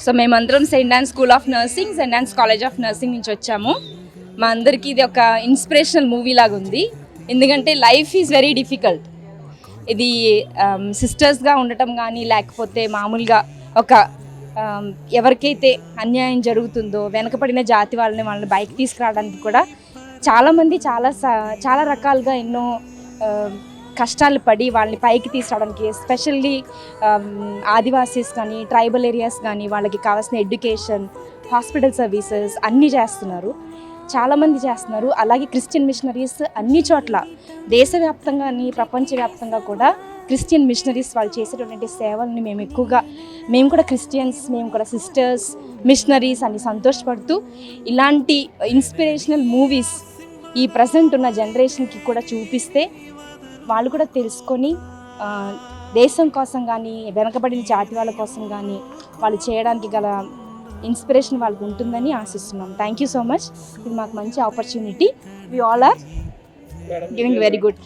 So మేమందరం Saint Anne's School of Nursing, Saint Anne's College of Nursing నుంచి వచ్చాము. మా అందరికీ ఇది ఒక ఇన్స్పిరేషనల్ మూవీ లాగా ఉంది. ఎందుకంటే లైఫ్ ఈజ్ వెరీ డిఫికల్ట్. ఇది సిస్టర్స్గా ఉండటం కానీ, లేకపోతే మామూలుగా ఒక ఎవరికైతే అన్యాయం జరుగుతుందో వెనకబడిన జాతి వాళ్ళని బయటకు తీసుకురావడానికి కూడా చాలామంది చాలా రకాలుగా ఎన్నో కష్టాలు పడి వాళ్ళని పైకి తీసుకురావడానికి, ఎస్పెషల్లీ ఆదివాసీస్ కానీ, ట్రైబల్ ఏరియాస్ కానీ వాళ్ళకి కావాల్సిన ఎడ్యుకేషన్, హాస్పిటల్ సర్వీసెస్ అన్నీ చేస్తున్నారు, చాలామంది చేస్తున్నారు. అలాగే క్రిస్టియన్ మిషనరీస్ అన్ని చోట్ల దేశవ్యాప్తంగా కానీ ప్రపంచవ్యాప్తంగా కూడా క్రిస్టియన్ మిషనరీస్ వాళ్ళు చేసేటటువంటి సేవల్ని మేము కూడా క్రిస్టియన్స్, మేము కూడా సిస్టర్స్, మిషనరీస్ అని సంతోషపడుతూ ఇలాంటి ఇన్స్పిరేషనల్ మూవీస్ ఈ ప్రజెంట్ ఉన్న జనరేషన్కి కూడా చూపిస్తే వాళ్ళు కూడా తెలుసుకొని దేశం కోసం కానీ, వెనకబడిన జాతి వాళ్ళ కోసం కానీ వాళ్ళు చేయడానికి గల ఇన్స్పిరేషన్ వాళ్ళకు ఉంటుందని ఆశిస్తున్నాం. Thank you so much. ఇది మాకు మంచి opportunity. We all are giving very good.